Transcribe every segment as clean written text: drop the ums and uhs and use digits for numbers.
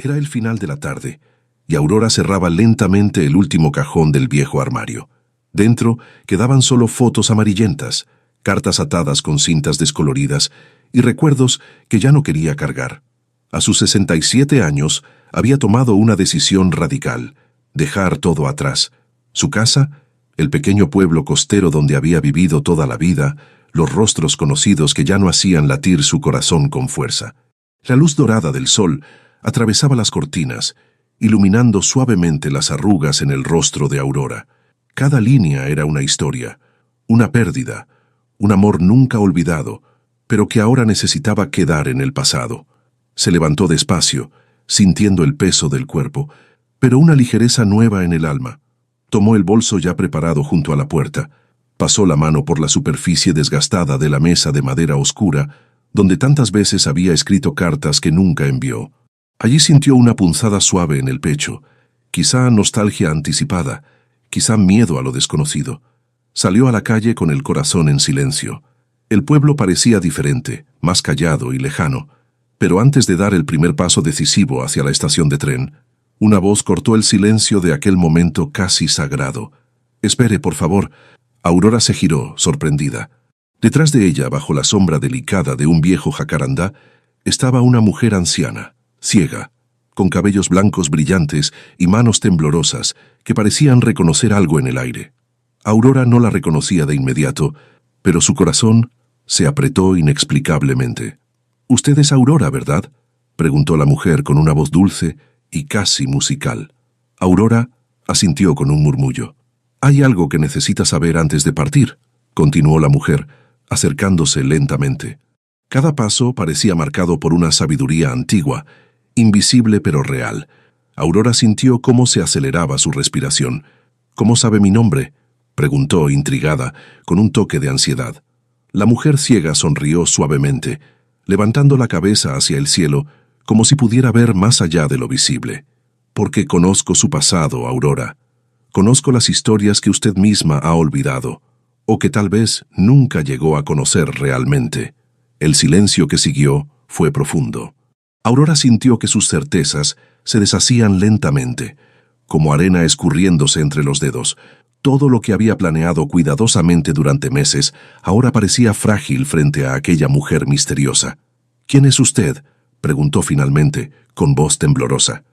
Era el final de la tarde, y Aurora cerraba lentamente el último cajón del viejo armario. Dentro quedaban solo fotos amarillentas, cartas atadas con cintas descoloridas y recuerdos que ya no quería cargar. A sus 67 años había tomado una decisión radical: dejar todo atrás. Su casa, el pequeño pueblo costero donde había vivido toda la vida, los rostros conocidos que ya no hacían latir su corazón con fuerza. La luz dorada del sol atravesaba las cortinas, iluminando suavemente las arrugas en el rostro de Aurora. Cada línea era una historia, una pérdida, un amor nunca olvidado, pero que ahora necesitaba quedar en el pasado. Se levantó despacio, sintiendo el peso del cuerpo, pero una ligereza nueva en el alma. Tomó el bolso ya preparado junto a la puerta, pasó la mano por la superficie desgastada de la mesa de madera oscura, donde tantas veces había escrito cartas que nunca envió. Allí sintió una punzada suave en el pecho, quizá nostalgia anticipada, quizá miedo a lo desconocido. Salió a la calle con el corazón en silencio. El pueblo parecía diferente, más callado y lejano, pero antes de dar el primer paso decisivo hacia la estación de tren, una voz cortó el silencio de aquel momento casi sagrado. «Espere, por favor». Aurora se giró, sorprendida. Detrás de ella, bajo la sombra delicada de un viejo jacarandá, estaba una mujer anciana, ciega, con cabellos blancos brillantes y manos temblorosas que parecían reconocer algo en el aire. Aurora no la reconocía de inmediato, pero su corazón se apretó inexplicablemente. «Usted es Aurora, ¿verdad?», preguntó la mujer con una voz dulce y casi musical. Aurora asintió con un murmullo. «Hay algo que necesita saber antes de partir», continuó la mujer, acercándose lentamente. Cada paso parecía marcado por una sabiduría antigua, invisible pero real. Aurora sintió cómo se aceleraba su respiración. «¿Cómo sabe mi nombre?», preguntó, intrigada, con un toque de ansiedad. La mujer ciega sonrió suavemente, levantando la cabeza hacia el cielo, como si pudiera ver más allá de lo visible. «Porque conozco su pasado, Aurora. Conozco las historias que usted misma ha olvidado, o que tal vez nunca llegó a conocer realmente». El silencio que siguió fue profundo. Aurora sintió que sus certezas se deshacían lentamente, como arena escurriéndose entre los dedos. Todo lo que había planeado cuidadosamente durante meses ahora parecía frágil frente a aquella mujer misteriosa. «¿Quién es usted?», preguntó finalmente, con voz temblorosa.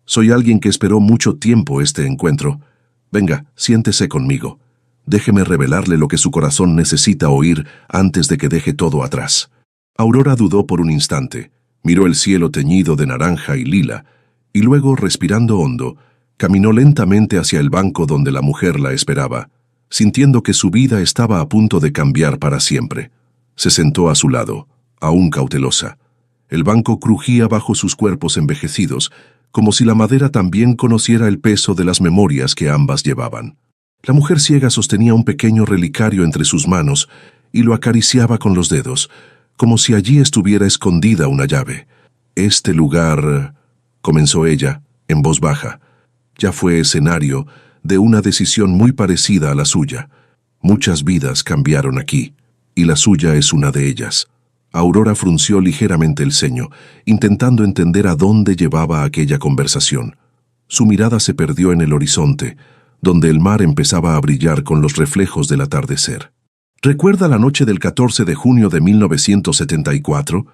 «Soy alguien que esperó mucho tiempo este encuentro. Venga, siéntese conmigo. Déjeme revelarle lo que su corazón necesita oír antes de que deje todo atrás». Aurora dudó por un instante, miró el cielo teñido de naranja y lila, y luego, respirando hondo, caminó lentamente hacia el banco donde la mujer la esperaba, sintiendo que su vida estaba a punto de cambiar para siempre. Se sentó a su lado, aún cautelosa. El banco crujía bajo sus cuerpos envejecidos, como si la madera también conociera el peso de las memorias que ambas llevaban. La mujer ciega sostenía un pequeño relicario entre sus manos y lo acariciaba con los dedos, como si allí estuviera escondida una llave. «Este lugar», comenzó ella, en voz baja, «ya fue escenario de una decisión muy parecida a la suya. Muchas vidas cambiaron aquí, y la suya es una de ellas». Aurora frunció ligeramente el ceño, intentando entender a dónde llevaba aquella conversación. Su mirada se perdió en el horizonte, donde el mar empezaba a brillar con los reflejos del atardecer. «¿Recuerda la noche del 14 de junio de 1974?»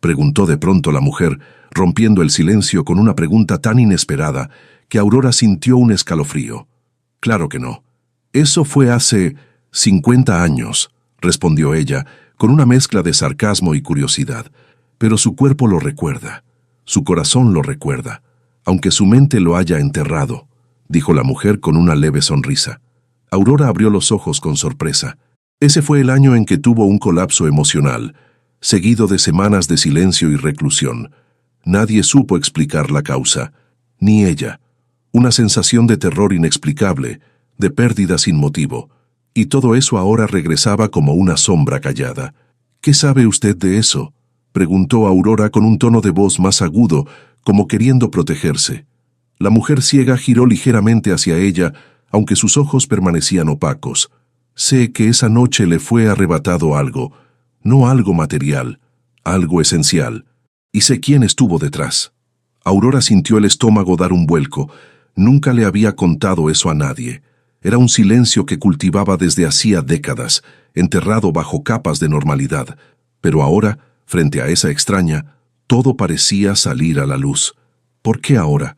preguntó de pronto la mujer, rompiendo el silencio con una pregunta tan inesperada que Aurora sintió un escalofrío. «Claro que no. Eso fue hace 50 años», respondió ella, con una mezcla de sarcasmo y curiosidad. «Pero su cuerpo lo recuerda, su corazón lo recuerda, aunque su mente lo haya enterrado», dijo la mujer con una leve sonrisa. Aurora abrió los ojos con sorpresa. Ese fue el año en que tuvo un colapso emocional, seguido de semanas de silencio y reclusión. Nadie supo explicar la causa, ni ella. Una sensación de terror inexplicable, de pérdida sin motivo, y todo eso ahora regresaba como una sombra callada. «¿Qué sabe usted de eso?», preguntó Aurora con un tono de voz más agudo, como queriendo protegerse. La mujer ciega giró ligeramente hacia ella, aunque sus ojos permanecían opacos. «Sé que esa noche le fue arrebatado algo, no algo material, algo esencial, y sé quién estuvo detrás». Aurora sintió el estómago dar un vuelco. Nunca le había contado eso a nadie. Era un silencio que cultivaba desde hacía décadas, enterrado bajo capas de normalidad. Pero ahora, frente a esa extraña, todo parecía salir a la luz. ¿Por qué ahora?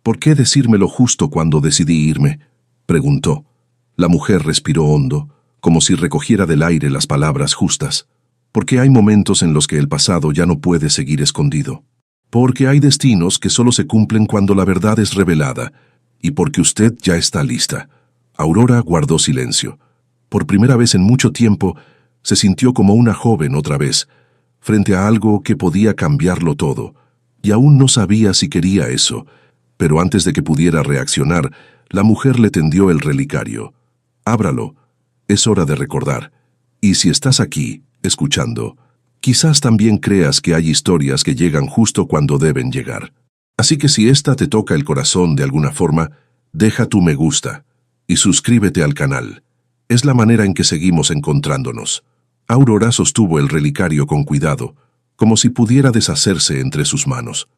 ¿Por qué decírmelo justo cuando decidí irme?, preguntó. La mujer respiró hondo, como si recogiera del aire las palabras justas. Porque hay momentos en los que el pasado ya no puede seguir escondido. Porque hay destinos que solo se cumplen cuando la verdad es revelada. Y porque usted ya está lista. Aurora guardó silencio. Por primera vez en mucho tiempo, se sintió como una joven otra vez, frente a algo que podía cambiarlo todo. Y aún no sabía si quería eso. Pero antes de que pudiera reaccionar, la mujer le tendió el relicario. Ábralo. Es hora de recordar. Y si estás aquí, escuchando, quizás también creas que hay historias que llegan justo cuando deben llegar. Así que si esta te toca el corazón de alguna forma, deja tu me gusta y suscríbete al canal. Es la manera en que seguimos encontrándonos. Aurora sostuvo el relicario con cuidado, como si pudiera deshacerse entre sus manos.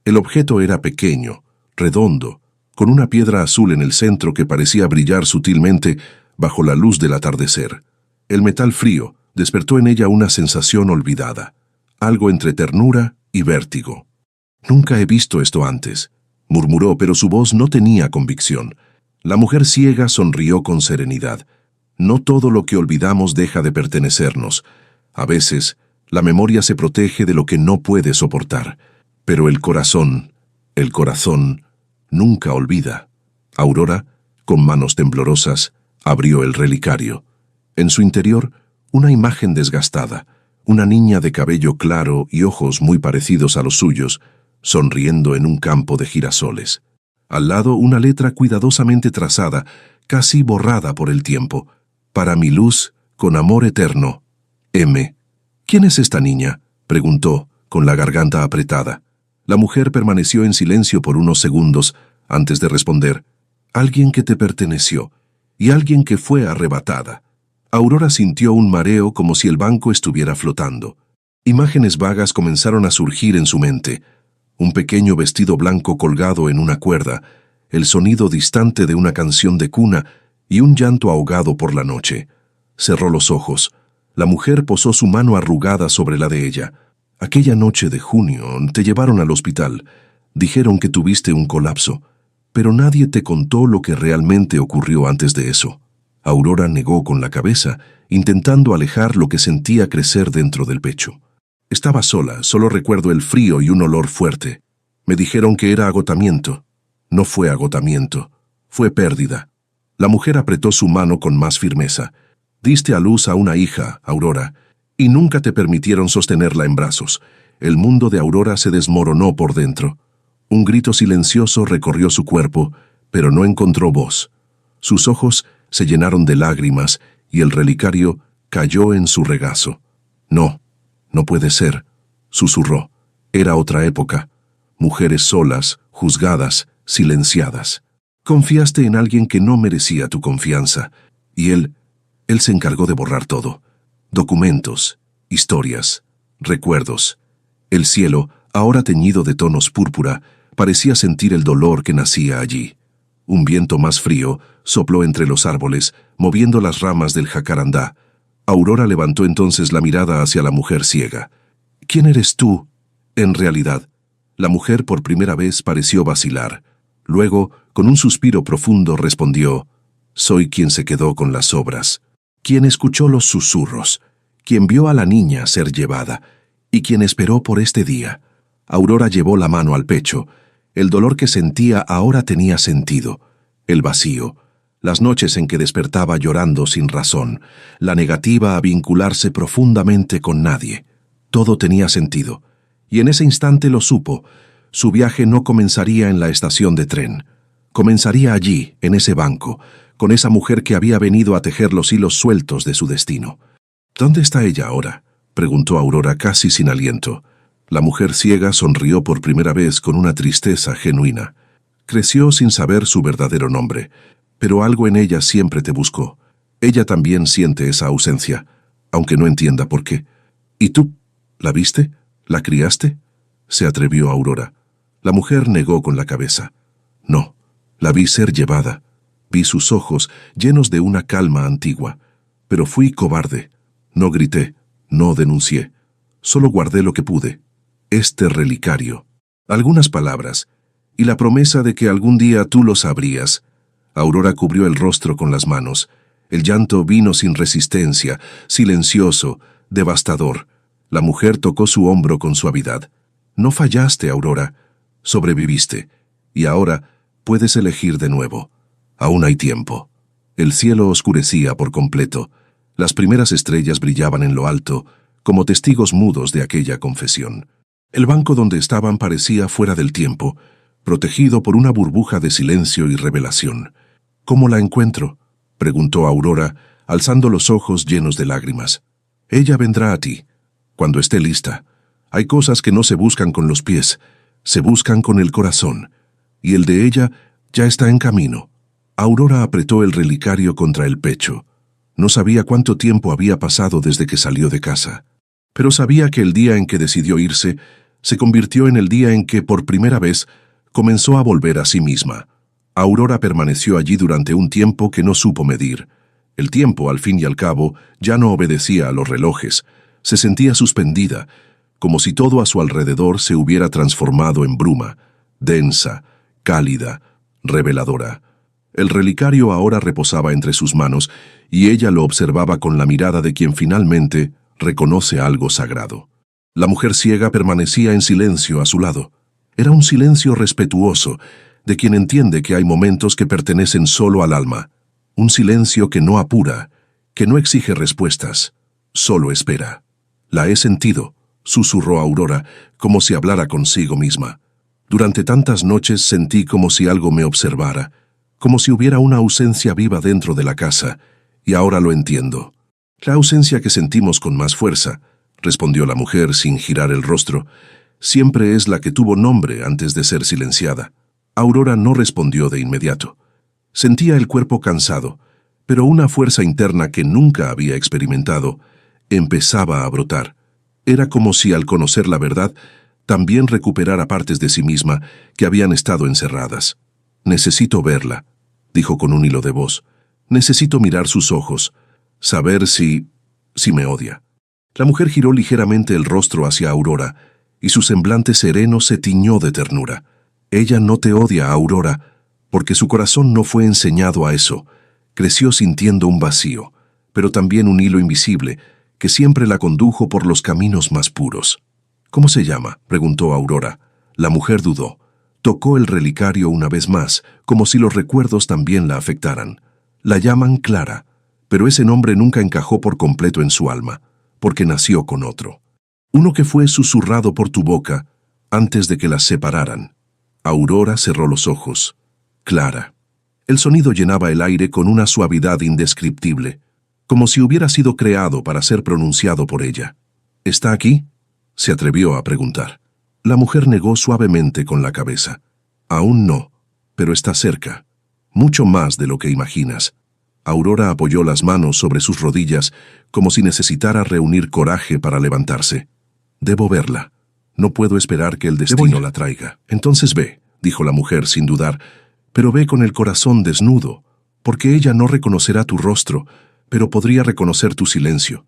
El objeto era pequeño, redondo, con una piedra azul en el centro que parecía brillar sutilmente bajo la luz del atardecer. El metal frío despertó en ella una sensación olvidada, algo entre ternura y vértigo. «Nunca he visto esto antes», murmuró, pero su voz no tenía convicción. La mujer ciega sonrió con serenidad. No todo lo que olvidamos deja de pertenecernos. A veces, la memoria se protege de lo que no puede soportar. Pero el corazón, nunca olvida. Aurora, con manos temblorosas, abrió el relicario. En su interior, una imagen desgastada, una niña de cabello claro y ojos muy parecidos a los suyos, sonriendo en un campo de girasoles. Al lado, una letra cuidadosamente trazada, casi borrada por el tiempo. «Para mi luz, con amor eterno, M». «¿Quién es esta niña?», preguntó, con la garganta apretada. La mujer permaneció en silencio por unos segundos antes de responder. «Alguien que te perteneció, y alguien que fue arrebatada». Aurora sintió un mareo como si el banco estuviera flotando. Imágenes vagas comenzaron a surgir en su mente. Un pequeño vestido blanco colgado en una cuerda, el sonido distante de una canción de cuna y un llanto ahogado por la noche. Cerró los ojos. La mujer posó su mano arrugada sobre la de ella. «Aquella noche de junio te llevaron al hospital. Dijeron que tuviste un colapso, pero nadie te contó lo que realmente ocurrió antes de eso». Aurora negó con la cabeza, intentando alejar lo que sentía crecer dentro del pecho. «Estaba sola, solo recuerdo el frío y un olor fuerte. Me dijeron que era agotamiento. No fue agotamiento, fue pérdida». La mujer apretó su mano con más firmeza. «Diste a luz a una hija, Aurora, y nunca te permitieron sostenerla en brazos». El mundo de Aurora se desmoronó por dentro. Un grito silencioso recorrió su cuerpo, pero no encontró voz. Sus ojos se llenaron de lágrimas y el relicario cayó en su regazo. «No, no puede ser», susurró. Era otra época. Mujeres solas, juzgadas, silenciadas. Confiaste en alguien que no merecía tu confianza, y él se encargó de borrar todo. Documentos, historias, recuerdos. El cielo, ahora teñido de tonos púrpura, parecía sentir el dolor que nacía allí. Un viento más frío sopló entre los árboles, moviendo las ramas del jacarandá. Aurora levantó entonces la mirada hacia la mujer ciega. «¿Quién eres tú, en realidad?». La mujer por primera vez pareció vacilar. Luego, con un suspiro profundo, respondió: «Soy quien se quedó con las obras, quien escuchó los susurros, quien vio a la niña ser llevada, y quien esperó por este día». Aurora llevó la mano al pecho. El dolor que sentía ahora tenía sentido. El vacío, las noches en que despertaba llorando sin razón, la negativa a vincularse profundamente con nadie. Todo tenía sentido, y en ese instante lo supo. Su viaje no comenzaría en la estación de tren. Comenzaría allí, en ese banco, con esa mujer que había venido a tejer los hilos sueltos de su destino. «¿Dónde está ella ahora?», preguntó Aurora casi sin aliento. La mujer ciega sonrió por primera vez con una tristeza genuina. «Creció sin saber su verdadero nombre, pero algo en ella siempre te buscó. Ella también siente esa ausencia, aunque no entienda por qué. ¿Y tú? ¿La viste? ¿La criaste?», se atrevió Aurora. La mujer negó con la cabeza. No, la vi ser llevada. Vi sus ojos llenos de una calma antigua. Pero fui cobarde. No grité, no denuncié. Solo guardé lo que pude. Este relicario. Algunas palabras. Y la promesa de que algún día tú lo sabrías. Aurora cubrió el rostro con las manos. El llanto vino sin resistencia, silencioso, devastador. La mujer tocó su hombro con suavidad. No fallaste, Aurora. Sobreviviste. Y ahora puedes elegir de nuevo. Aún hay tiempo. El cielo oscurecía por completo. Las primeras estrellas brillaban en lo alto, como testigos mudos de aquella confesión. El banco donde estaban parecía fuera del tiempo, protegido por una burbuja de silencio y revelación. ¿Cómo la encuentro?, preguntó Aurora, alzando los ojos llenos de lágrimas. Ella vendrá a ti, cuando esté lista. Hay cosas que no se buscan con los pies, se buscan con el corazón, y el de ella ya está en camino. Aurora apretó el relicario contra el pecho. No sabía cuánto tiempo había pasado desde que salió de casa, pero sabía que el día en que decidió irse se convirtió en el día en que, por primera vez, comenzó a volver a sí misma. Aurora permaneció allí durante un tiempo que no supo medir. El tiempo, al fin y al cabo, ya no obedecía a los relojes. Se sentía suspendida, como si todo a su alrededor se hubiera transformado en bruma, densa, cálida, reveladora. El relicario ahora reposaba entre sus manos, y ella lo observaba con la mirada de quien finalmente reconoce algo sagrado. La mujer ciega permanecía en silencio a su lado. Era un silencio respetuoso, de quien entiende que hay momentos que pertenecen solo al alma. Un silencio que no apura, que no exige respuestas, solo espera. La he sentido, susurró Aurora, como si hablara consigo misma. Durante tantas noches sentí como si algo me observara, como si hubiera una ausencia viva dentro de la casa, y ahora lo entiendo. La ausencia que sentimos con más fuerza, respondió la mujer sin girar el rostro, siempre es la que tuvo nombre antes de ser silenciada. Aurora no respondió de inmediato. Sentía el cuerpo cansado, pero una fuerza interna que nunca había experimentado empezaba a brotar. Era como si al conocer la verdad también recuperara partes de sí misma que habían estado encerradas. Necesito verla, dijo con un hilo de voz. Necesito mirar sus ojos, saber si me odia. La mujer giró ligeramente el rostro hacia Aurora, y su semblante sereno se tiñó de ternura. Ella no te odia, Aurora, porque su corazón no fue enseñado a eso. Creció sintiendo un vacío, pero también un hilo invisible, que siempre la condujo por los caminos más puros. ¿Cómo se llama?, preguntó Aurora. La mujer dudó. Tocó el relicario una vez más, como si los recuerdos también la afectaran. La llaman Clara, pero ese nombre nunca encajó por completo en su alma, porque nació con otro. Uno que fue susurrado por tu boca antes de que las separaran. Aurora cerró los ojos. Clara. El sonido llenaba el aire con una suavidad indescriptible, como si hubiera sido creado para ser pronunciado por ella. ¿Está aquí?, se atrevió a preguntar. La mujer negó suavemente con la cabeza. Aún no, pero está cerca. Mucho más de lo que imaginas. Aurora apoyó las manos sobre sus rodillas, como si necesitara reunir coraje para levantarse. Debo verla. No puedo esperar que el destino la traiga. Entonces ve, dijo la mujer sin dudar, pero ve con el corazón desnudo, porque ella no reconocerá tu rostro, pero podría reconocer tu silencio,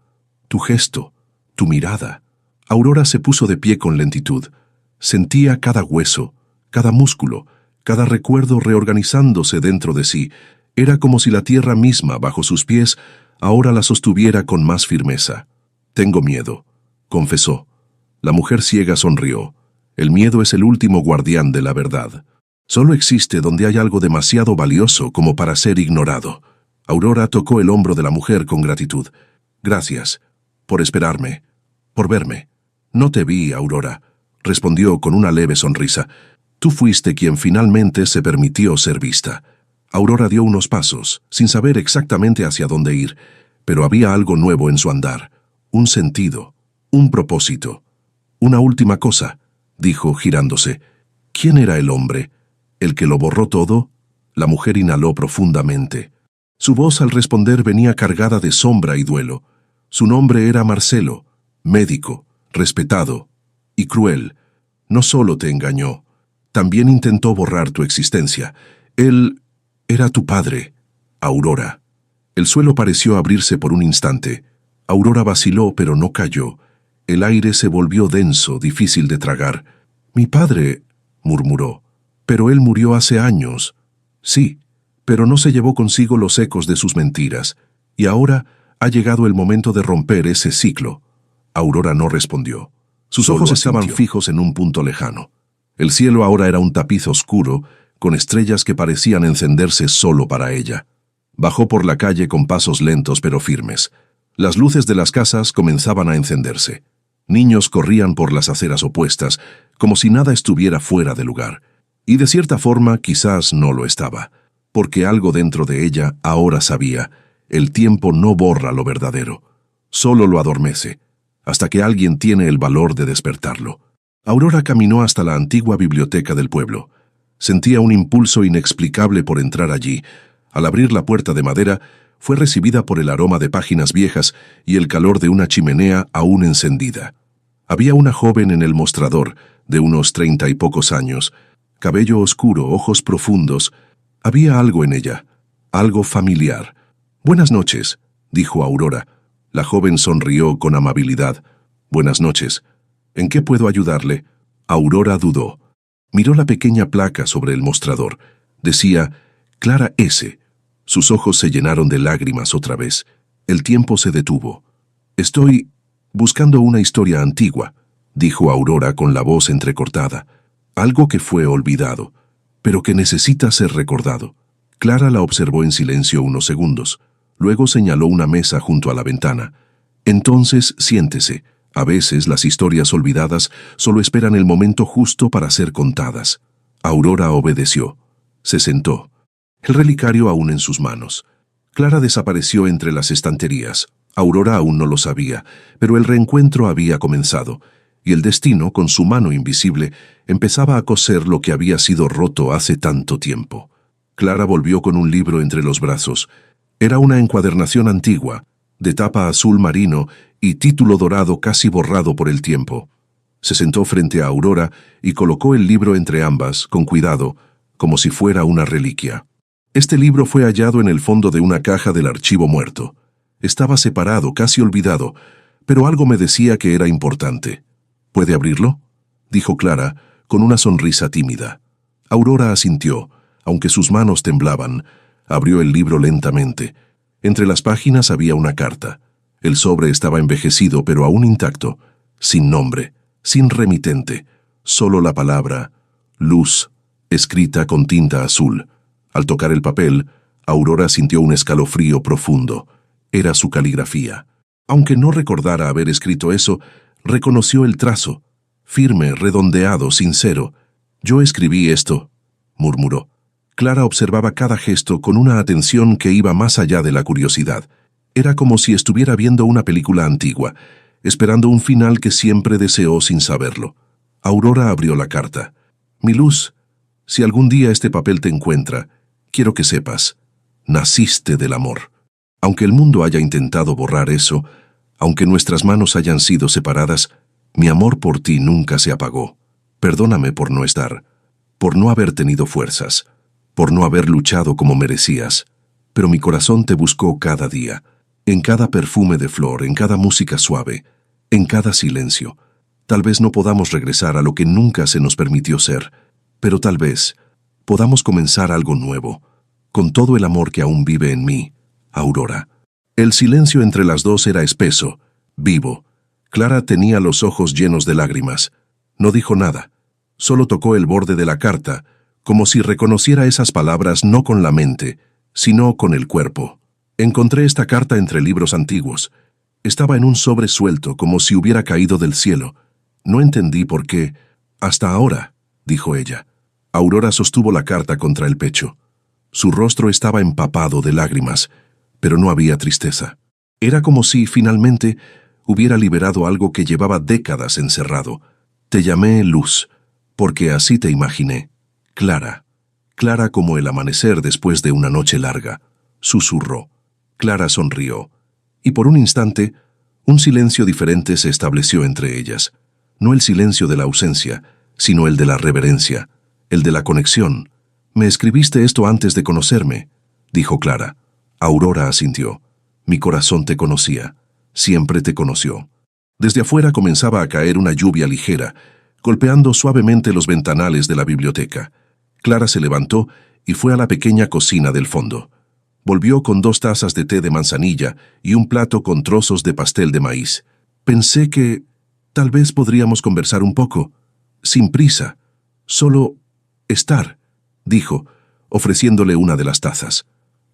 tu gesto, tu mirada. Aurora se puso de pie con lentitud. Sentía cada hueso, cada músculo, cada recuerdo reorganizándose dentro de sí. Era como si la tierra misma bajo sus pies ahora la sostuviera con más firmeza. Tengo miedo, confesó. La mujer ciega sonrió. El miedo es el último guardián de la verdad. Solo existe donde hay algo demasiado valioso como para ser ignorado. Aurora tocó el hombro de la mujer con gratitud. Gracias, por esperarme, por verme. No te vi, Aurora, respondió con una leve sonrisa. Tú fuiste quien finalmente se permitió ser vista. Aurora dio unos pasos, sin saber exactamente hacia dónde ir, pero había algo nuevo en su andar, un sentido, un propósito. Una última cosa, dijo girándose. ¿Quién era el hombre? ¿El que lo borró todo? La mujer inhaló profundamente. Su voz al responder venía cargada de sombra y duelo. Su nombre era Marcelo, médico, respetado y cruel. No solo te engañó, También intentó borrar tu existencia. Él era tu padre, Aurora. El suelo pareció abrirse por un instante. Aurora vaciló, pero no cayó. El aire se volvió denso, difícil de tragar. «Mi padre», murmuró, «pero él murió hace años». «Sí, pero no se llevó consigo los ecos de sus mentiras. Y ahora ha llegado el momento de romper ese ciclo». Aurora no respondió. Sus ojos estaban fijos en un punto lejano. El cielo ahora era un tapiz oscuro, con estrellas que parecían encenderse solo para ella. Bajó por la calle con pasos lentos pero firmes. Las luces de las casas comenzaban a encenderse. Niños corrían por las aceras opuestas, como si nada estuviera fuera de lugar. Y de cierta forma quizás no lo estaba, porque algo dentro de ella ahora sabía: el tiempo no borra lo verdadero, solo lo adormece, hasta que alguien tiene el valor de despertarlo. Aurora caminó hasta la antigua biblioteca del pueblo. Sentía un impulso inexplicable por entrar allí. Al abrir la puerta de madera, fue recibida por el aroma de páginas viejas y el calor de una chimenea aún encendida. Había una joven en el mostrador, de unos 30 y pocos años, cabello oscuro, ojos profundos. Había algo en ella, algo familiar. «Buenas noches», dijo Aurora. La joven sonrió con amabilidad. «Buenas noches. ¿En qué puedo ayudarle?» Aurora dudó. Miró la pequeña placa sobre el mostrador. Decía «Clara S». Sus ojos se llenaron de lágrimas otra vez. El tiempo se detuvo. «Estoy buscando una historia antigua», dijo Aurora con la voz entrecortada. «Algo que fue olvidado, pero que necesita ser recordado». Clara la observó en silencio unos segundos. Luego señaló una mesa junto a la ventana. «Entonces, siéntese. A veces las historias olvidadas solo esperan el momento justo para ser contadas». Aurora obedeció. Se sentó, el relicario aún en sus manos. Clara desapareció entre las estanterías. Aurora aún no lo sabía, pero el reencuentro había comenzado, y el destino, con su mano invisible, empezaba a coser lo que había sido roto hace tanto tiempo. Clara volvió con un libro entre los brazos. Era una encuadernación antigua, de tapa azul marino y título dorado casi borrado por el tiempo. Se sentó frente a Aurora y colocó el libro entre ambas, con cuidado, como si fuera una reliquia. Este libro fue hallado en el fondo de una caja del archivo muerto. Estaba separado, casi olvidado, pero algo me decía que era importante. «¿Puede abrirlo?», dijo Clara, con una sonrisa tímida. Aurora asintió, aunque sus manos temblaban. Abrió el libro lentamente. Entre las páginas había una carta. El sobre estaba envejecido, pero aún intacto, sin nombre, sin remitente, solo la palabra «Luz», escrita con tinta azul. Al tocar el papel, Aurora sintió un escalofrío profundo. Era su caligrafía. Aunque no recordara haber escrito eso, reconoció el trazo, firme, redondeado, sincero. «Yo escribí esto», murmuró. Clara observaba cada gesto con una atención que iba más allá de la curiosidad. Era como si estuviera viendo una película antigua, esperando un final que siempre deseó sin saberlo. Aurora abrió la carta. «Mi Luz, si algún día este papel te encuentra, quiero que sepas, naciste del amor. Aunque el mundo haya intentado borrar eso, aunque nuestras manos hayan sido separadas, mi amor por ti nunca se apagó. Perdóname por no estar, por no haber tenido fuerzas, por no haber luchado como merecías, pero mi corazón te buscó cada día, en cada perfume de flor, en cada música suave, en cada silencio. Tal vez no podamos regresar a lo que nunca se nos permitió ser, pero tal vez podamos comenzar algo nuevo, con todo el amor que aún vive en mí, Aurora». El silencio entre las dos era espeso, vivo. Clara tenía los ojos llenos de lágrimas. No dijo nada, solo tocó el borde de la carta, como si reconociera esas palabras no con la mente, sino con el cuerpo. «Encontré esta carta entre libros antiguos. Estaba en un sobre suelto, como si hubiera caído del cielo. No entendí por qué. Hasta ahora», dijo ella. Aurora sostuvo la carta contra el pecho. Su rostro estaba empapado de lágrimas, pero no había tristeza. Era como si, finalmente, hubiera liberado algo que llevaba décadas encerrado. «Te llamé Luz, porque así te imaginé. Clara, clara como el amanecer después de una noche larga», susurró. Clara sonrió, y por un instante, un silencio diferente se estableció entre ellas. No el silencio de la ausencia, sino el de la reverencia, El de la conexión. Me escribiste esto antes de conocerme, dijo Clara. Aurora asintió. Mi corazón te conocía. Siempre te conoció. Desde afuera comenzaba a caer una lluvia ligera, golpeando suavemente los ventanales de la biblioteca. Clara se levantó y fue a la pequeña cocina del fondo. Volvió con 2 tazas de té de manzanilla y un plato con trozos de pastel de maíz. Pensé que tal vez podríamos conversar un poco, sin prisa, solo estar, dijo, ofreciéndole una de las tazas.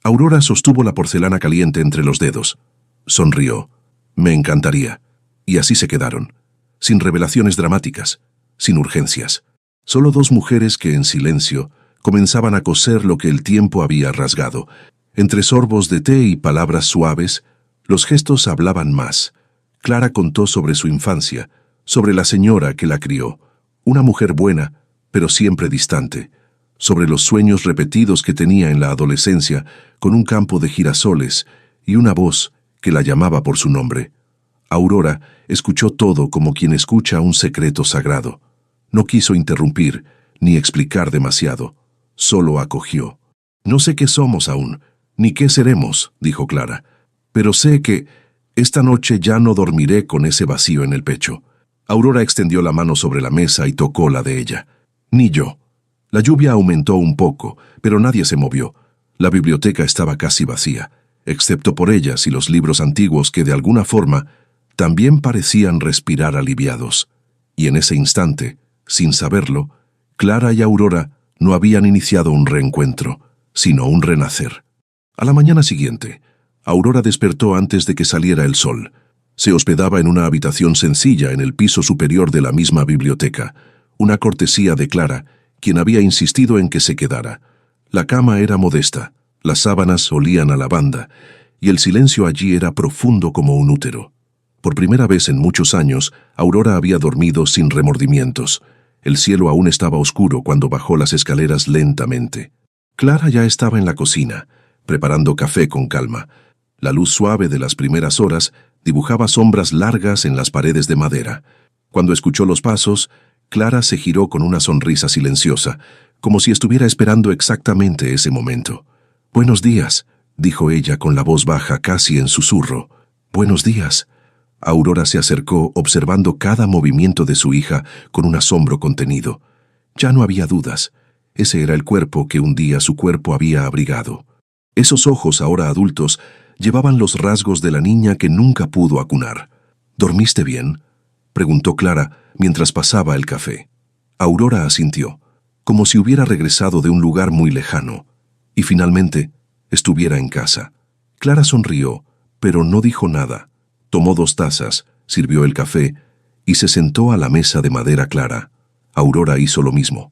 Aurora sostuvo la porcelana caliente entre los dedos. Sonrió. Me encantaría. Y así se quedaron, sin revelaciones dramáticas, sin urgencias. Solo 2 mujeres que en silencio comenzaban a coser lo que el tiempo había rasgado. Entre sorbos de té y palabras suaves, los gestos hablaban más. Clara contó sobre su infancia, sobre la señora que la crió, una mujer buena, pero siempre distante, sobre los sueños repetidos que tenía en la adolescencia, con un campo de girasoles y una voz que la llamaba por su nombre. Aurora escuchó todo como quien escucha un secreto sagrado. No quiso interrumpir, ni explicar demasiado, solo acogió. No sé qué somos aún, ni qué seremos, dijo Clara, pero sé que esta noche ya no dormiré con ese vacío en el pecho. Aurora extendió la mano sobre la mesa y tocó la de ella. Ni yo. La lluvia aumentó un poco, pero nadie se movió. La biblioteca estaba casi vacía, excepto por ellas y los libros antiguos que de alguna forma también parecían respirar aliviados. Y en ese instante, sin saberlo, Clara y Aurora no habían iniciado un reencuentro, sino un renacer. A la mañana siguiente, Aurora despertó antes de que saliera el sol. Se hospedaba en una habitación sencilla en el piso superior de la misma biblioteca, una cortesía de Clara, quien había insistido en que se quedara. La cama era modesta, las sábanas olían a lavanda, y el silencio allí era profundo como un útero. Por primera vez en muchos años, Aurora había dormido sin remordimientos. El cielo aún estaba oscuro cuando bajó las escaleras lentamente. Clara ya estaba en la cocina, preparando café con calma. La luz suave de las primeras horas dibujaba sombras largas en las paredes de madera. Cuando escuchó los pasos, Clara se giró con una sonrisa silenciosa, como si estuviera esperando exactamente ese momento. «Buenos días», dijo ella con la voz baja casi en susurro. «Buenos días». Aurora se acercó observando cada movimiento de su hija con un asombro contenido. Ya no había dudas. Ese era el cuerpo que un día su cuerpo había abrigado. Esos ojos, ahora adultos, llevaban los rasgos de la niña que nunca pudo acunar. «¿Dormiste bien?», preguntó Clara mientras pasaba el café. Aurora asintió, como si hubiera regresado de un lugar muy lejano, y finalmente estuviera en casa. Clara sonrió, pero no dijo nada. Tomó 2 tazas, sirvió el café y se sentó a la mesa de madera clara. Aurora hizo lo mismo.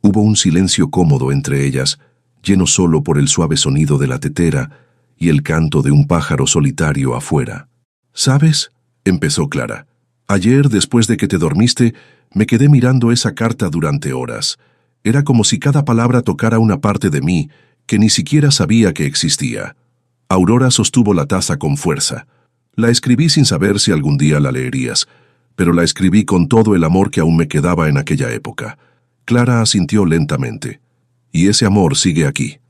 Hubo un silencio cómodo entre ellas, lleno solo por el suave sonido de la tetera y el canto de un pájaro solitario afuera. «¿Sabes?», empezó Clara. «Ayer, después de que te dormiste, me quedé mirando esa carta durante horas. Era como si cada palabra tocara una parte de mí que ni siquiera sabía que existía». Aurora sostuvo la taza con fuerza. «La escribí sin saber si algún día la leerías, pero la escribí con todo el amor que aún me quedaba en aquella época». Clara asintió lentamente. «Y ese amor sigue aquí».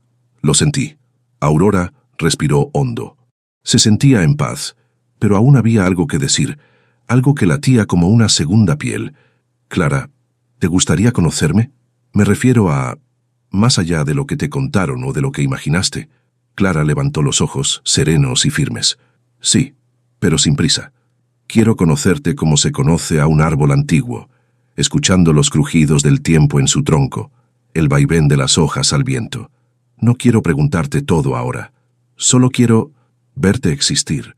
Lo sentí. Aurora respiró hondo. Se sentía en paz, pero aún había algo que decir, algo que latía como una segunda piel. «Clara, ¿te gustaría conocerme? Me refiero a más allá de lo que te contaron o de lo que imaginaste». Clara levantó los ojos, serenos y firmes. «Sí, pero sin prisa. Quiero conocerte como se conoce a un árbol antiguo, escuchando los crujidos del tiempo en su tronco, el vaivén de las hojas al viento. No quiero preguntarte todo ahora. Solo quiero verte existir».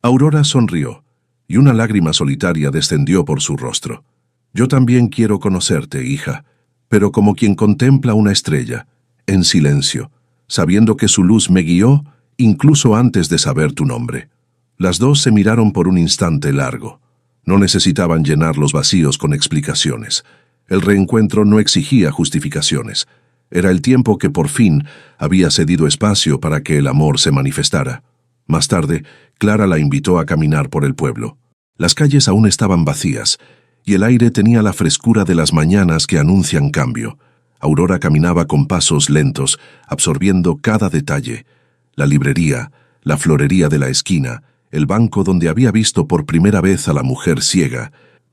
Aurora sonrió, y una lágrima solitaria descendió por su rostro. «Yo también quiero conocerte, hija, pero como quien contempla una estrella, en silencio, sabiendo que su luz me guió incluso antes de saber tu nombre». Las 2 se miraron por un instante largo. No necesitaban llenar los vacíos con explicaciones. El reencuentro no exigía justificaciones. Era el tiempo que por fin había cedido espacio para que el amor se manifestara. Más tarde, Clara la invitó a caminar por el pueblo. Las calles aún estaban vacías, y el aire tenía la frescura de las mañanas que anuncian cambio. Aurora caminaba con pasos lentos, absorbiendo cada detalle. La librería, la florería de la esquina, el banco donde había visto por primera vez a la mujer ciega.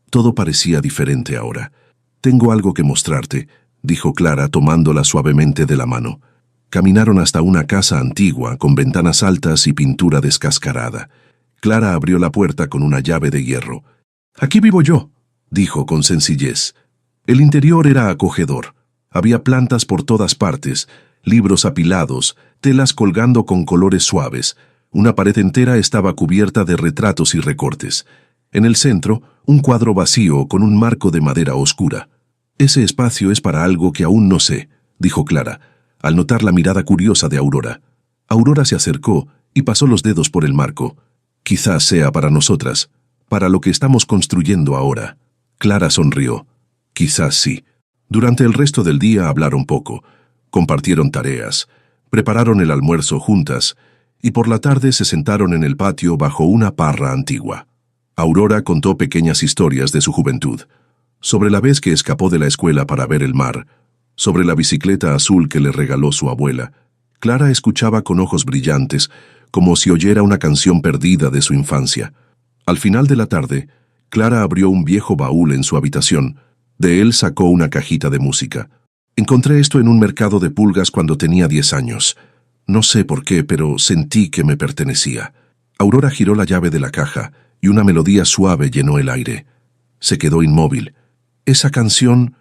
Todo parecía diferente ahora. «Tengo algo que mostrarte», dijo Clara tomándola suavemente de la mano. Caminaron hasta una casa antigua con ventanas altas y pintura descascarada. Clara abrió la puerta con una llave de hierro. «Aquí vivo yo», dijo con sencillez. El interior era acogedor. Había plantas por todas partes, libros apilados, telas colgando con colores suaves. Una pared entera estaba cubierta de retratos y recortes. En el centro, un cuadro vacío con un marco de madera oscura. «Ese espacio es para algo que aún no sé», dijo Clara, al notar la mirada curiosa de Aurora. Aurora se acercó y pasó los dedos por el marco. «Quizás sea para nosotras, para lo que estamos construyendo ahora». Clara sonrió. «Quizás sí». Durante el resto del día hablaron poco, compartieron tareas, prepararon el almuerzo juntas y por la tarde se sentaron en el patio bajo una parra antigua. Aurora contó pequeñas historias de su juventud, sobre la vez que escapó de la escuela para ver el mar, sobre la bicicleta azul que le regaló su abuela. Clara escuchaba con ojos brillantes, como si oyera una canción perdida de su infancia. Al final de la tarde, Clara abrió un viejo baúl en su habitación. De él sacó una cajita de música. «Encontré esto en un mercado de pulgas cuando tenía 10 años. No sé por qué, pero sentí que me pertenecía». Aurora giró la llave de la caja y una melodía suave llenó el aire. Se quedó inmóvil. «Esa canción,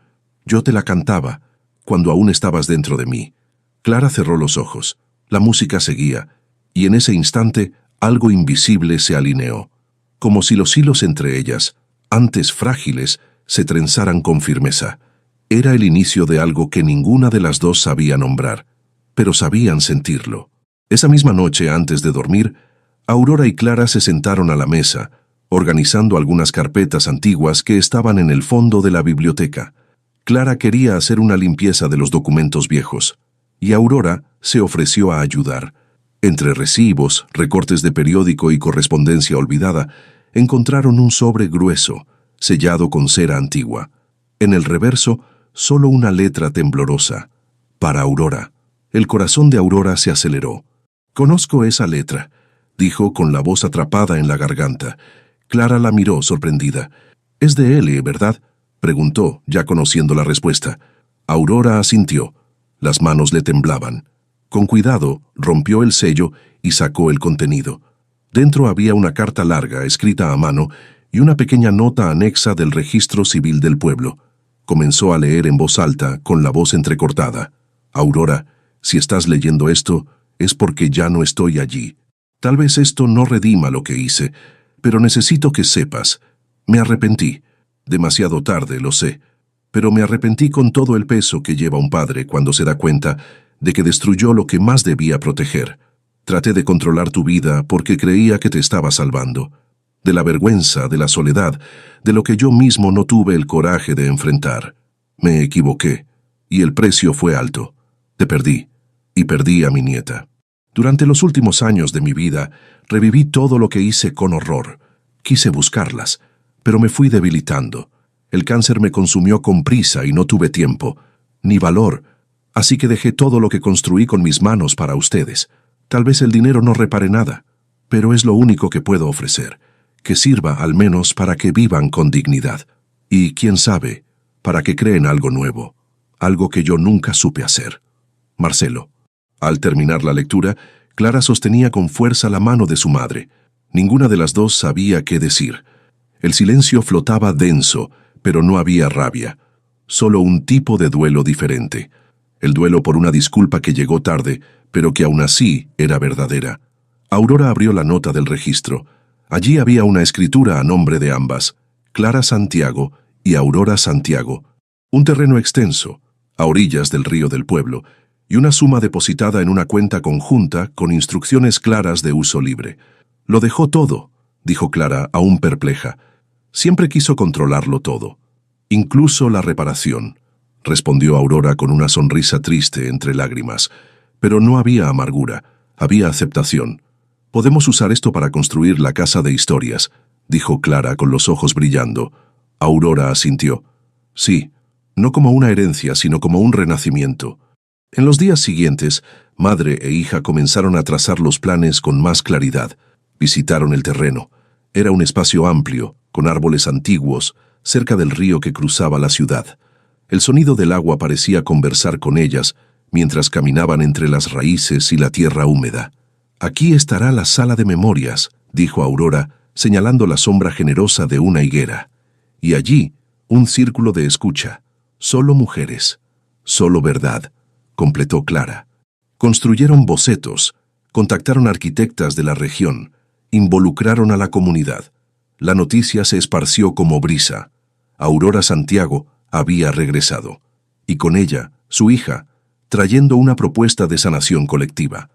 yo te la cantaba, cuando aún estabas dentro de mí». Clara cerró los ojos. La música seguía, y en ese instante algo invisible se alineó, como si los hilos entre ellas, antes frágiles, se trenzaran con firmeza. Era el inicio de algo que ninguna de las dos sabía nombrar, pero sabían sentirlo. Esa misma noche, antes de dormir, Aurora y Clara se sentaron a la mesa, organizando algunas carpetas antiguas que estaban en el fondo de la biblioteca. Clara quería hacer una limpieza de los documentos viejos, y Aurora se ofreció a ayudar. Entre recibos, recortes de periódico y correspondencia olvidada, encontraron un sobre grueso, sellado con cera antigua. En el reverso, solo una letra temblorosa. «Para Aurora». El corazón de Aurora se aceleró. «Conozco esa letra», dijo con la voz atrapada en la garganta. Clara la miró sorprendida. «Es de L, ¿verdad?», preguntó, ya conociendo la respuesta. Aurora asintió. Las manos le temblaban. Con cuidado, rompió el sello y sacó el contenido. Dentro había una carta larga, escrita a mano, y una pequeña nota anexa del registro civil del pueblo. Comenzó a leer en voz alta, con la voz entrecortada. «Aurora, si estás leyendo esto, es porque ya no estoy allí. Tal vez esto no redima lo que hice, pero necesito que sepas. Me arrepentí. Demasiado tarde, lo sé. Pero me arrepentí con todo el peso que lleva un padre cuando se da cuenta de que destruyó lo que más debía proteger. Traté de controlar tu vida porque creía que te estaba salvando. De la vergüenza, de la soledad, de lo que yo mismo no tuve el coraje de enfrentar. Me equivoqué, y el precio fue alto. Te perdí, y perdí a mi nieta. Durante los últimos años de mi vida, reviví todo lo que hice con horror. Quise buscarlas, pero me fui debilitando. El cáncer me consumió con prisa y no tuve tiempo, ni valor, así que dejé todo lo que construí con mis manos para ustedes. Tal vez el dinero no repare nada, pero es lo único que puedo ofrecer, que sirva al menos para que vivan con dignidad. Y, quién sabe, para que creen algo nuevo, algo que yo nunca supe hacer. Marcelo». Al terminar la lectura, Clara sostenía con fuerza la mano de su madre. Ninguna de las dos sabía qué decir. El silencio flotaba denso, pero no había rabia. Solo un tipo de duelo diferente. El duelo por una disculpa que llegó tarde, pero que aún así era verdadera. Aurora abrió la nota del registro. Allí había una escritura a nombre de ambas, Clara Santiago y Aurora Santiago. Un terreno extenso, a orillas del río del pueblo, y una suma depositada en una cuenta conjunta con instrucciones claras de uso libre. «Lo dejó todo», dijo Clara, aún perpleja. «Siempre quiso controlarlo todo. Incluso la reparación», respondió Aurora con una sonrisa triste entre lágrimas. Pero no había amargura, había aceptación. «Podemos usar esto para construir la casa de historias», dijo Clara con los ojos brillando. Aurora asintió. «Sí, no como una herencia, sino como un renacimiento. En los días siguientes, madre e hija comenzaron a trazar los planes con más claridad. Visitaron el terreno. Era un espacio amplio, con árboles antiguos, cerca del río que cruzaba la ciudad. El sonido del agua parecía conversar con ellas, mientras caminaban entre las raíces y la tierra húmeda. «Aquí estará la sala de memorias», dijo Aurora, señalando la sombra generosa de una higuera. «Y allí, un círculo de escucha. Solo mujeres. Solo verdad», completó Clara. Construyeron bocetos, contactaron arquitectas de la región, involucraron a la comunidad. La noticia se esparció como brisa. Aurora Santiago había regresado, y con ella, su hija, trayendo una propuesta de sanación colectiva.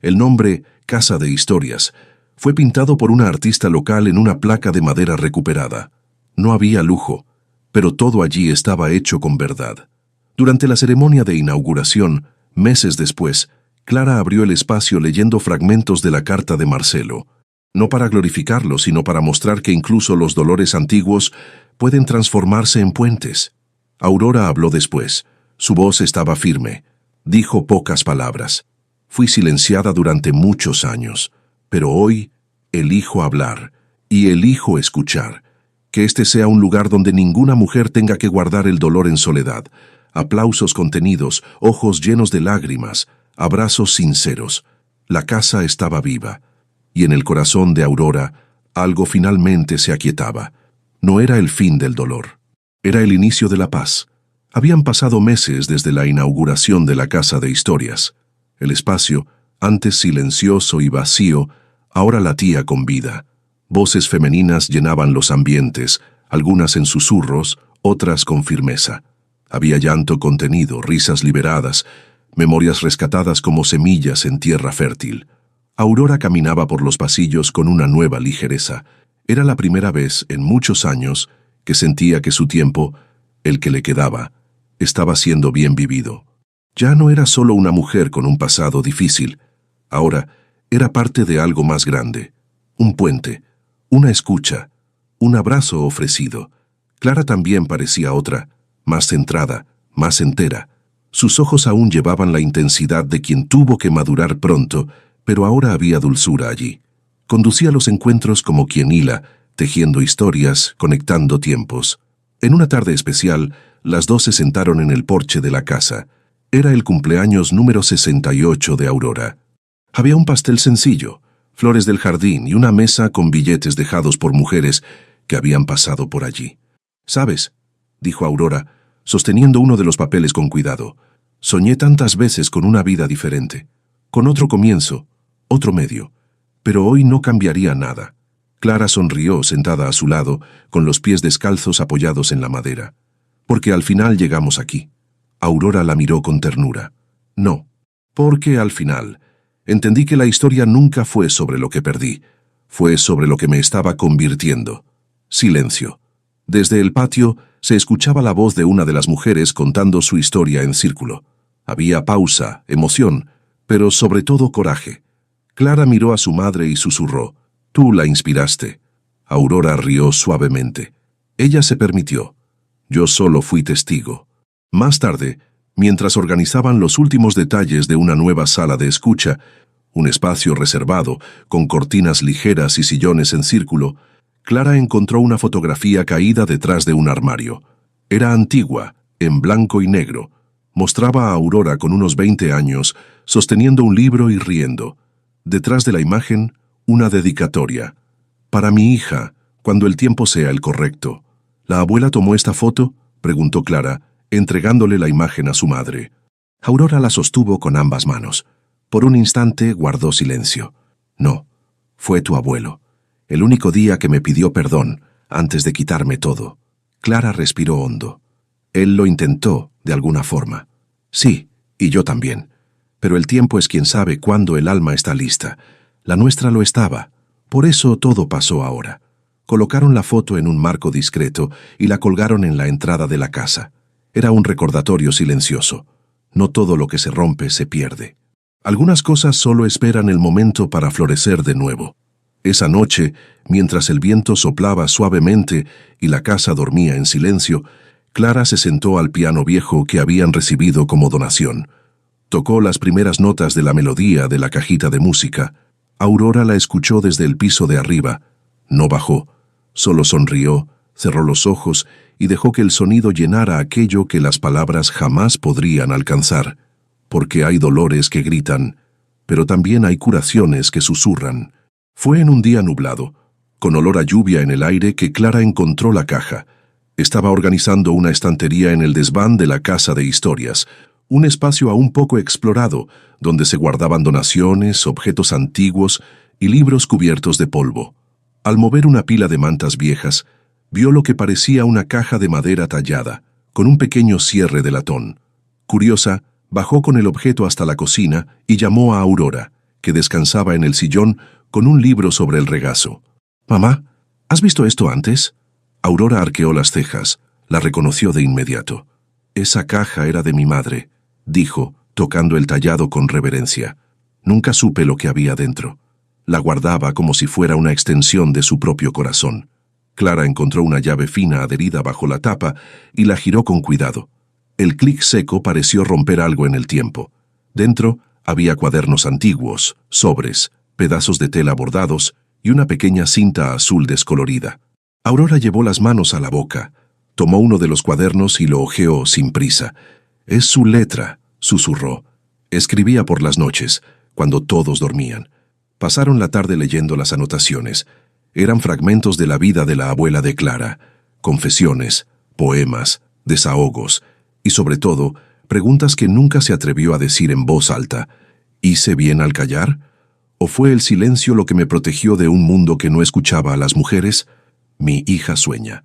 El nombre Casa de Historias fue pintado por una artista local en una placa de madera recuperada. No había lujo, pero todo allí estaba hecho con verdad. Durante la ceremonia de inauguración, meses después, Clara abrió el espacio leyendo fragmentos de la carta de Marcelo, no para glorificarlo, sino para mostrar que incluso los dolores antiguos pueden transformarse en puentes. Aurora habló después. Su voz estaba firme. Dijo pocas palabras. Fui silenciada durante muchos años, pero hoy elijo hablar y elijo escuchar. Que este sea un lugar donde ninguna mujer tenga que guardar el dolor en soledad. Aplausos contenidos, ojos llenos de lágrimas, abrazos sinceros. La casa estaba viva, y en el corazón de Aurora algo finalmente se aquietaba. No era el fin del dolor, era el inicio de la paz. Habían pasado meses desde la inauguración de la Casa de Historias. El espacio, antes silencioso y vacío, ahora latía con vida. Voces femeninas llenaban los ambientes, algunas en susurros, otras con firmeza. Había llanto contenido, risas liberadas, memorias rescatadas como semillas en tierra fértil. Aurora caminaba por los pasillos con una nueva ligereza. Era la primera vez en muchos años que sentía que su tiempo, el que le quedaba, estaba siendo bien vivido. Ya no era solo una mujer con un pasado difícil. Ahora era parte de algo más grande. Un puente, una escucha, un abrazo ofrecido. Clara también parecía otra, más centrada, más entera. Sus ojos aún llevaban la intensidad de quien tuvo que madurar pronto, pero ahora había dulzura allí. Conducía los encuentros como quien hila, tejiendo historias, conectando tiempos. En una tarde especial, las dos se sentaron en el porche de la casa. Era el cumpleaños número 68 de Aurora. Había un pastel sencillo, flores del jardín y una mesa con billetes dejados por mujeres que habían pasado por allí. «¿Sabes?», dijo Aurora, sosteniendo uno de los papeles con cuidado. «Soñé tantas veces con una vida diferente, con otro comienzo, otro medio, pero hoy no cambiaría nada». Clara sonrió sentada a su lado, con los pies descalzos apoyados en la madera. «Porque al final llegamos aquí». Aurora la miró con ternura. «No, porque al final entendí que la historia nunca fue sobre lo que perdí, fue sobre lo que me estaba convirtiendo». Silencio. Desde el patio se escuchaba la voz de una de las mujeres contando su historia en círculo. Había pausa, emoción, pero sobre todo coraje. Clara miró a su madre y susurró: «Tú la inspiraste». Aurora rió suavemente. Ella se permitió. Yo solo fui testigo. Más tarde, mientras organizaban los últimos detalles de una nueva sala de escucha, un espacio reservado, con cortinas ligeras y sillones en círculo, Clara encontró una fotografía caída detrás de un armario. Era antigua, en blanco y negro. Mostraba a Aurora con unos 20 años, sosteniendo un libro y riendo. Detrás de la imagen, una dedicatoria. «Para mi hija, cuando el tiempo sea el correcto». «¿La abuela tomó esta foto?», preguntó Clara, entregándole la imagen a su madre. Aurora la sostuvo con ambas manos. Por un instante guardó silencio. «No, fue tu abuelo. El único día que me pidió perdón, antes de quitarme todo». Clara respiró hondo. «Él lo intentó, de alguna forma». «Sí, y yo también. Pero el tiempo es quien sabe cuándo el alma está lista. La nuestra lo estaba. Por eso todo pasó ahora». Colocaron la foto en un marco discreto y la colgaron en la entrada de la casa. Era un recordatorio silencioso. No todo lo que se rompe se pierde. Algunas cosas solo esperan el momento para florecer de nuevo. Esa noche, mientras el viento soplaba suavemente y la casa dormía en silencio, Clara se sentó al piano viejo que habían recibido como donación. Tocó las primeras notas de la melodía de la cajita de música. Aurora la escuchó desde el piso de arriba. No bajó, solo sonrió, cerró los ojos y dejó que el sonido llenara aquello que las palabras jamás podrían alcanzar. Porque hay dolores que gritan, pero también hay curaciones que susurran. Fue en un día nublado, con olor a lluvia en el aire, que Clara encontró la caja. Estaba organizando una estantería en el desván de la casa de historias, un espacio aún poco explorado, donde se guardaban donaciones, objetos antiguos y libros cubiertos de polvo. Al mover una pila de mantas viejas, vio lo que parecía una caja de madera tallada, con un pequeño cierre de latón. Curiosa, bajó con el objeto hasta la cocina y llamó a Aurora, que descansaba en el sillón con un libro sobre el regazo. «Mamá, ¿has visto esto antes?» Aurora arqueó las cejas. La reconoció de inmediato. «Esa caja era de mi madre», dijo, tocando el tallado con reverencia. «Nunca supe lo que había dentro. La guardaba como si fuera una extensión de su propio corazón». Clara encontró una llave fina adherida bajo la tapa y la giró con cuidado. El clic seco pareció romper algo en el tiempo. Dentro había cuadernos antiguos, sobres, pedazos de tela bordados y una pequeña cinta azul descolorida. Aurora llevó las manos a la boca, tomó uno de los cuadernos y lo hojeó sin prisa. «Es su letra», susurró. Escribía por las noches, cuando todos dormían. Pasaron la tarde leyendo las anotaciones. Eran fragmentos de la vida de la abuela de Clara, confesiones, poemas, desahogos y, sobre todo, preguntas que nunca se atrevió a decir en voz alta. ¿Hice bien al callar? ¿O fue el silencio lo que me protegió de un mundo que no escuchaba a las mujeres? Mi hija sueña.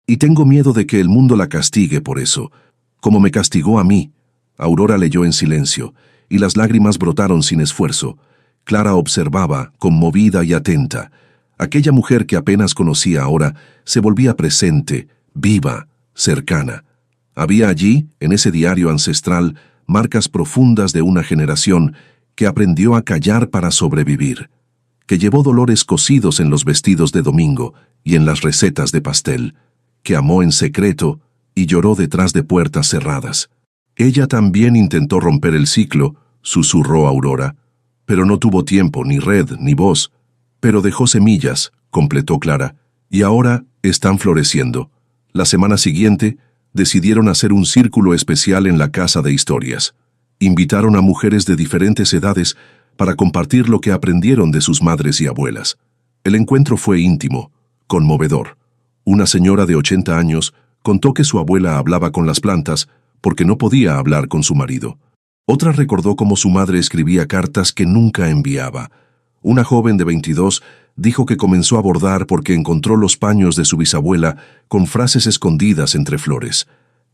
Y tengo miedo de que el mundo la castigue por eso, como me castigó a mí. Aurora leyó en silencio, y las lágrimas brotaron sin esfuerzo. Clara observaba, conmovida y atenta. Aquella mujer que apenas conocía ahora se volvía presente, viva, cercana. Había allí, en ese diario ancestral, marcas profundas de una generación que aprendió a callar para sobrevivir, que llevó dolores cosidos en los vestidos de domingo y en las recetas de pastel, que amó en secreto y lloró detrás de puertas cerradas. Ella también intentó romper el ciclo, susurró Aurora, pero no tuvo tiempo, ni red, ni voz. Pero dejó semillas, completó Clara, y ahora están floreciendo. La semana siguiente decidieron hacer un círculo especial en la casa de historias. Invitaron a mujeres de diferentes edades para compartir lo que aprendieron de sus madres y abuelas. El encuentro fue íntimo, conmovedor. Una señora de 80 años contó que su abuela hablaba con las plantas porque no podía hablar con su marido. Otra recordó cómo su madre escribía cartas que nunca enviaba. Una joven de 22 dijo que comenzó a bordar porque encontró los paños de su bisabuela con frases escondidas entre flores.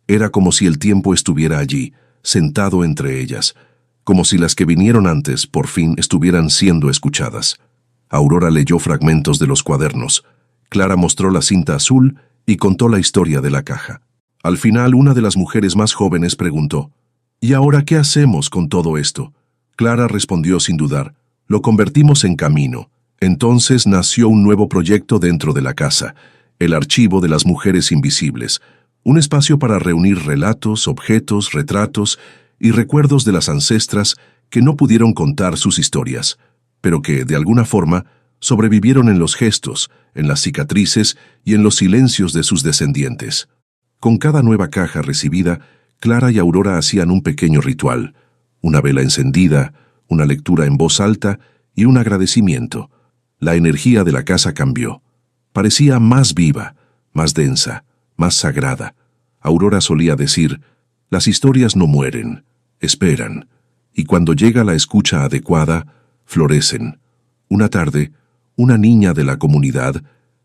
Era como si el tiempo estuviera allí, sentado entre ellas, como si las que vinieron antes por fin estuvieran siendo escuchadas. Aurora leyó fragmentos de los cuadernos. Clara mostró la cinta azul y contó la historia de la caja. Al final, una de las mujeres más jóvenes preguntó: «¿Y ahora qué hacemos con todo esto?» Clara respondió sin dudar: «Lo convertimos en camino». Entonces nació un nuevo proyecto dentro de la casa, el Archivo de las Mujeres Invisibles, un espacio para reunir relatos, objetos, retratos y recuerdos de las ancestras que no pudieron contar sus historias, pero que, de alguna forma, sobrevivieron en los gestos, en las cicatrices y en los silencios de sus descendientes. Con cada nueva caja recibida, Clara y Aurora hacían un pequeño ritual, una vela encendida, una lectura en voz alta y un agradecimiento. La energía de la casa cambió. Parecía más viva, más densa, más sagrada. Aurora solía decir: «Las historias no mueren, esperan, y cuando llega la escucha adecuada, florecen». Una tarde, una niña de la comunidad,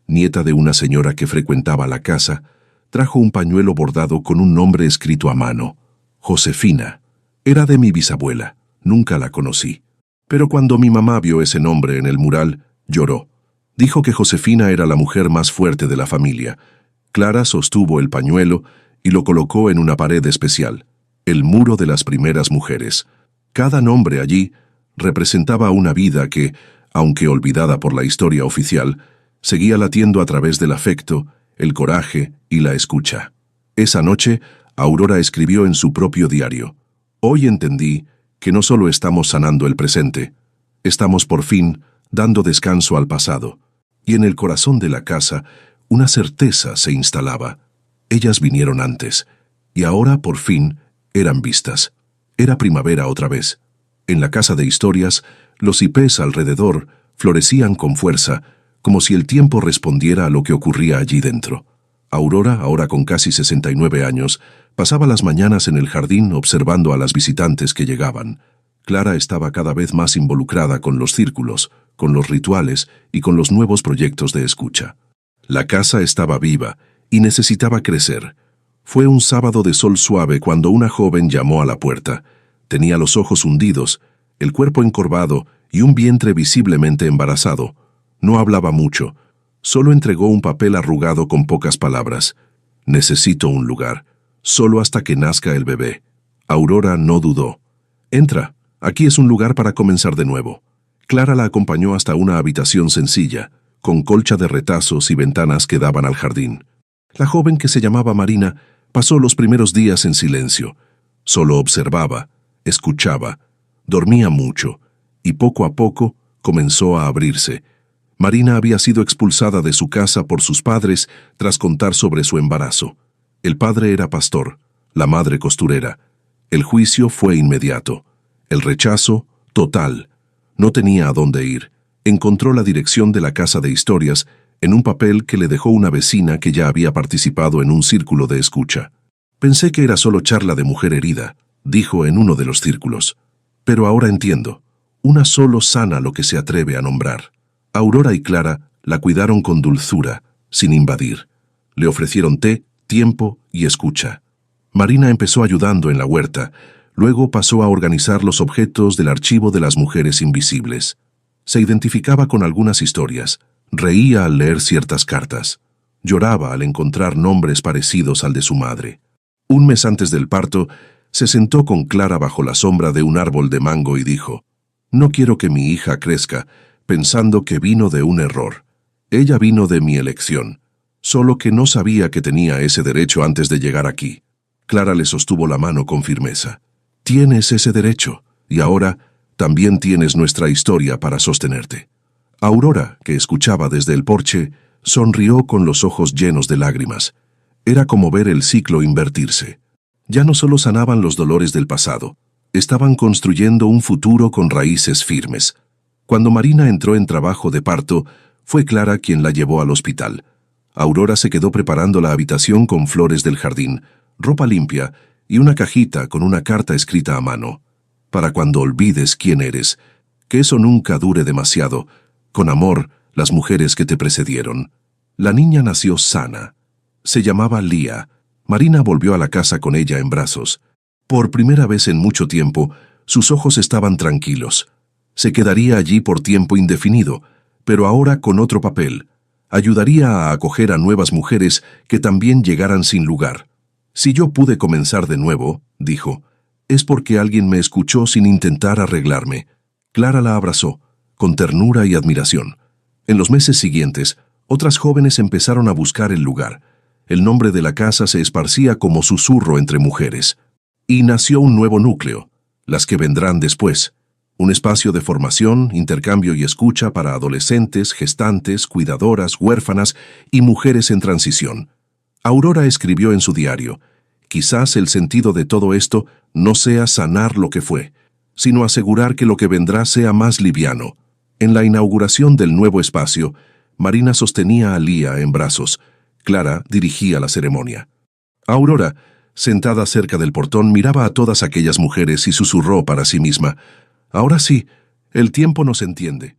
nieta de una señora que frecuentaba la casa, trajo un pañuelo bordado con un nombre escrito a mano: Josefina. Era de mi bisabuela, nunca la conocí. Pero cuando mi mamá vio ese nombre en el mural, lloró. Dijo que Josefina era la mujer más fuerte de la familia. Clara sostuvo el pañuelo y lo colocó en una pared especial, el muro de las primeras mujeres. Cada nombre allí representaba una vida que, aunque olvidada por la historia oficial, seguía latiendo a través del afecto, el coraje y la escucha. Esa noche, Aurora escribió en su propio diario: «Hoy entendí que no solo estamos sanando el presente, estamos por fin dando descanso al pasado». Y en el corazón de la casa, una certeza se instalaba. Ellas vinieron antes, y ahora, por fin, eran vistas. Era primavera otra vez. En la casa de historias, los hipés alrededor florecían con fuerza, como si el tiempo respondiera a lo que ocurría allí dentro. Aurora, ahora con casi 69 años, pasaba las mañanas en el jardín observando a las visitantes que llegaban. Clara estaba cada vez más involucrada con los círculos, con los rituales y con los nuevos proyectos de escucha. La casa estaba viva y necesitaba crecer. Fue un sábado de sol suave cuando una joven llamó a la puerta. Tenía los ojos hundidos, el cuerpo encorvado y un vientre visiblemente embarazado. No hablaba mucho, solo entregó un papel arrugado con pocas palabras. «Necesito un lugar, solo hasta que nazca el bebé». Aurora no dudó. «Entra, aquí es un lugar para comenzar de nuevo». Clara la acompañó hasta una habitación sencilla, con colcha de retazos y ventanas que daban al jardín. La joven, que se llamaba Marina, pasó los primeros días en silencio. Solo observaba, escuchaba, dormía mucho, y poco a poco comenzó a abrirse. Marina había sido expulsada de su casa por sus padres tras contar sobre su embarazo. El padre era pastor, la madre costurera. El juicio fue inmediato. El rechazo, total. No tenía a dónde ir. Encontró la dirección de la casa de historias en un papel que le dejó una vecina que ya había participado en un círculo de escucha. «Pensé que era solo charla de mujer herida», dijo en uno de los círculos. «Pero ahora entiendo. Una solo sana lo que se atreve a nombrar». Aurora y Clara la cuidaron con dulzura, sin invadir. Le ofrecieron té, tiempo y escucha. Marina empezó ayudando en la huerta, luego pasó a organizar los objetos del archivo de las mujeres invisibles. Se identificaba con algunas historias, reía al leer ciertas cartas, lloraba al encontrar nombres parecidos al de su madre. Un mes antes del parto, se sentó con Clara bajo la sombra de un árbol de mango y dijo: «No quiero que mi hija crezca pensando que vino de un error. Ella vino de mi elección, solo que no sabía que tenía ese derecho antes de llegar aquí». Clara le sostuvo la mano con firmeza. «Tienes ese derecho, y ahora también tienes nuestra historia para sostenerte». Aurora, que escuchaba desde el porche, sonrió con los ojos llenos de lágrimas. Era como ver el ciclo invertirse. Ya no solo sanaban los dolores del pasado, estaban construyendo un futuro con raíces firmes. Cuando Marina entró en trabajo de parto, fue Clara quien la llevó al hospital. Aurora se quedó preparando la habitación con flores del jardín, ropa limpia y una cajita con una carta escrita a mano. «Para cuando olvides quién eres, que eso nunca dure demasiado. Con amor, las mujeres que te precedieron». La niña nació sana. Se llamaba Lía. Marina volvió a la casa con ella en brazos. Por primera vez en mucho tiempo, sus ojos estaban tranquilos. Se quedaría allí por tiempo indefinido, pero ahora con otro papel. Ayudaría a acoger a nuevas mujeres que también llegaran sin lugar. «Si yo pude comenzar de nuevo», dijo, «es porque alguien me escuchó sin intentar arreglarme». Clara la abrazó, con ternura y admiración. En los meses siguientes, otras jóvenes empezaron a buscar el lugar. El nombre de la casa se esparcía como susurro entre mujeres. Y nació un nuevo núcleo, las que vendrán después. Un espacio de formación, intercambio y escucha para adolescentes, gestantes, cuidadoras, huérfanas y mujeres en transición. Aurora escribió en su diario: «Quizás el sentido de todo esto no sea sanar lo que fue, sino asegurar que lo que vendrá sea más liviano». En la inauguración del nuevo espacio, Marina sostenía a Lía en brazos. Clara dirigía la ceremonia. Aurora, sentada cerca del portón, miraba a todas aquellas mujeres y susurró para sí misma: «Ahora sí, el tiempo nos entiende.